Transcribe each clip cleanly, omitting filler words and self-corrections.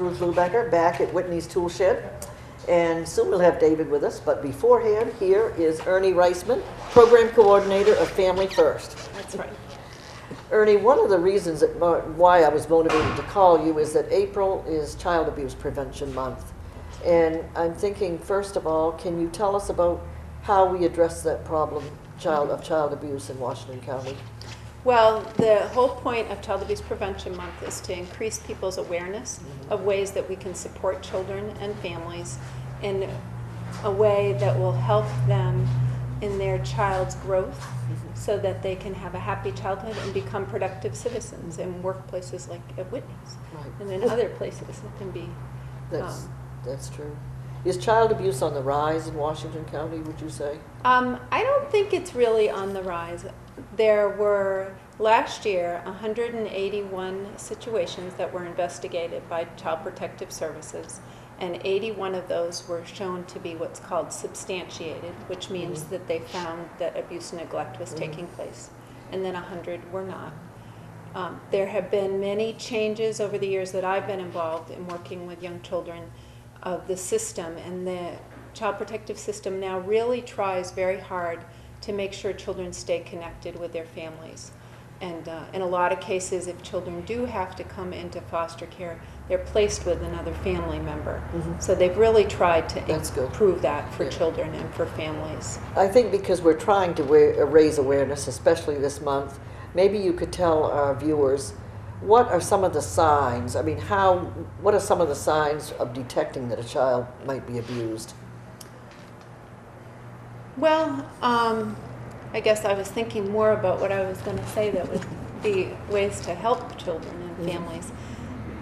Ruth Lubecker back at Whitney's Tool Shed. And soon we'll have David with us, but beforehand, here is Ernie Reisman, Program Coordinator of Family First. That's right. Ernie, one of the reasons why I was motivated to call you is that April is Child Abuse Prevention Month. And I'm thinking, first of all, can you tell us about how we address that problem of child abuse in Washington County? Well, the whole point of Child Abuse Prevention Month is to increase people's awareness of ways that we can support children and families in a way that will help them in their child's growth so that they can have a happy childhood and become productive citizens in workplaces like at Whitney's and in other places that can be. That's true. Is child abuse on the rise in Washington County, would you say? I don't think it's really on the rise. There were, last year, 181 situations that were investigated by Child Protective Services, and 81 of those were shown to be what's called substantiated, which means that they found that abuse and neglect was taking place, and then 100 were not. There have been many changes over the years that I've been involved in working with young children of the system, and the Child Protective System now really tries very hard to make sure children stay connected with their families. And in a lot of cases, if children do have to come into foster care, they're placed with another family member. So they've really tried to improve that for children and for families. I think because we're trying to raise awareness, especially this month, maybe you could tell our viewers what are some of the signs? I mean, what are some of the signs of detecting that a child might be abused? Well, I guess I was thinking more about what I was going to say that would be ways to help children and families.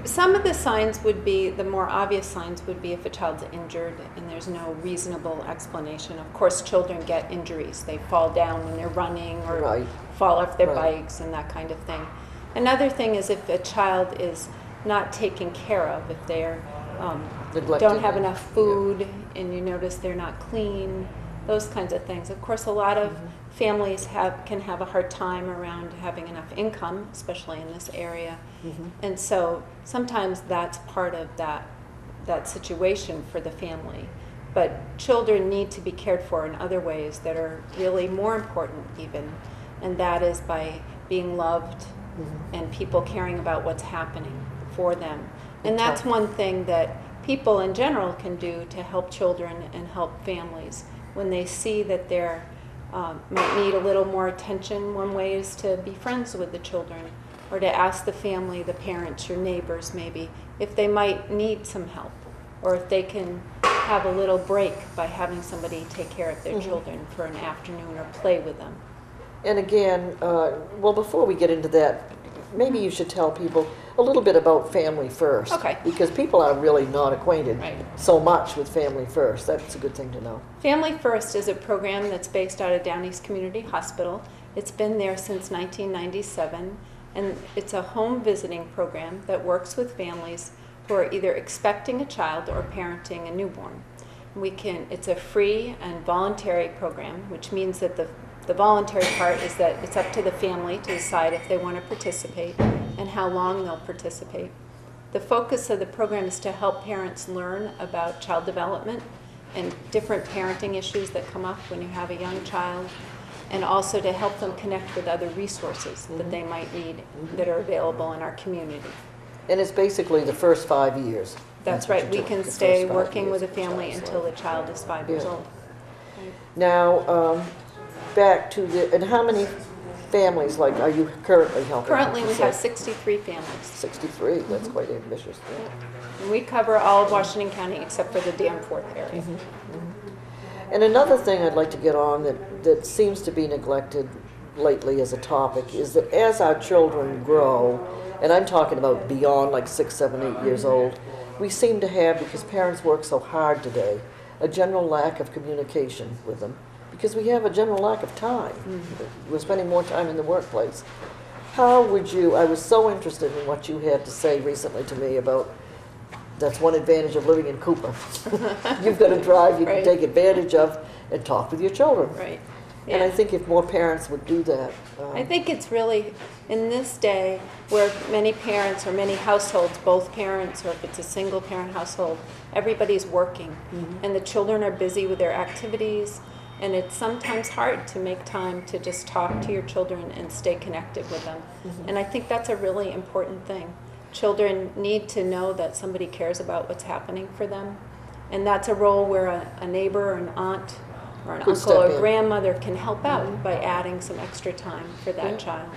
Some of the signs would be, the more obvious signs would be if a child's injured and there's no reasonable explanation. Of course, children get injuries. They fall down when they're running or fall off their bikes and that kind of thing. Another thing is if a child is not taken care of, if they're don't have enough food and you notice they're not clean, those kinds of things. Of course, a lot of families can have a hard time around having enough income, especially in this area. And so sometimes that's part of that situation for the family. But children need to be cared for in other ways that are really more important even, and that is by being loved and people caring about what's happening for them. And that's one thing that people in general can do to help children and help families. When they see that they might need a little more attention, one way is to be friends with the children or to ask the family, the parents, your neighbors maybe, if they might need some help or if they can have a little break by having somebody take care of their children for an afternoon or play with them. And again, well, before we get into that, maybe you should tell people a little bit about Family First. Okay. Because people are really not acquainted so much with Family First. That's a good thing to know. Family First is a program that's based out of Down East Community Hospital. It's been there since 1997, and it's a home visiting program that works with families who are either expecting a child or parenting a newborn. It's a free and voluntary program, which means that the voluntary part is that it's up to the family to decide if they want to participate and how long they'll participate. The focus of the program is to help parents learn about child development and different parenting issues that come up when you have a young child, and also to help them connect with other resources that they might need that are available in our community. And it's basically the first 5 years. That's right. We can stay working with a family until the child is 5 years old. Now, back to and how many families are you currently helping? Currently we have 63 families. 63, that's quite ambitious. And we cover all of Washington County except for the Danforth area. And another thing I'd like to get on that seems to be neglected lately as a topic is that as our children grow, and I'm talking about beyond 6, 7, 8 years old, we seem to have, because parents work so hard today, a general lack of communication with them. Because we have a general lack of time. We're spending more time in the workplace. How would you, I was so interested in what you had to say recently to me about, that's one advantage of living in Cooper. You've got a drive you can take advantage of and talk with your children. Right. And I Yeah. think if more parents would do that. I think it's really, in this day, where many parents or many households, both parents, or if it's a single parent household, everybody's working. And the children are busy with their activities, and it's sometimes hard to make time to just talk to your children and stay connected with them. And I think that's a really important thing. Children need to know that somebody cares about what's happening for them. And that's a role where a neighbor or an aunt or an Could uncle or step in. grandmother can help out by adding some extra time for that child.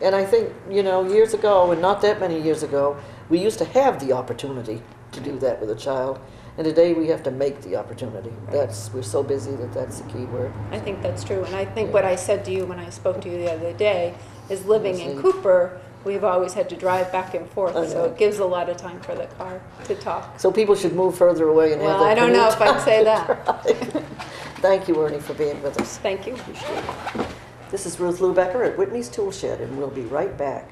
And I think, years ago, and not that many years ago, we used to have the opportunity to do that with a child. And today we have to make the opportunity. We're so busy that's the key word. I think that's true. And I think what I said to you when I spoke to you the other day is living in Yes, Cooper, we've always had to drive back and forth, I so know. it gives a lot of time for the car to talk. So people should move further away and have Well, that I don't know commute if I'd say time to that. drive. Thank you, Ernie, for being with us. Thank you. Appreciate it. This is Ruth Lubecker at Whitney's Tool Shed, and we'll be right back.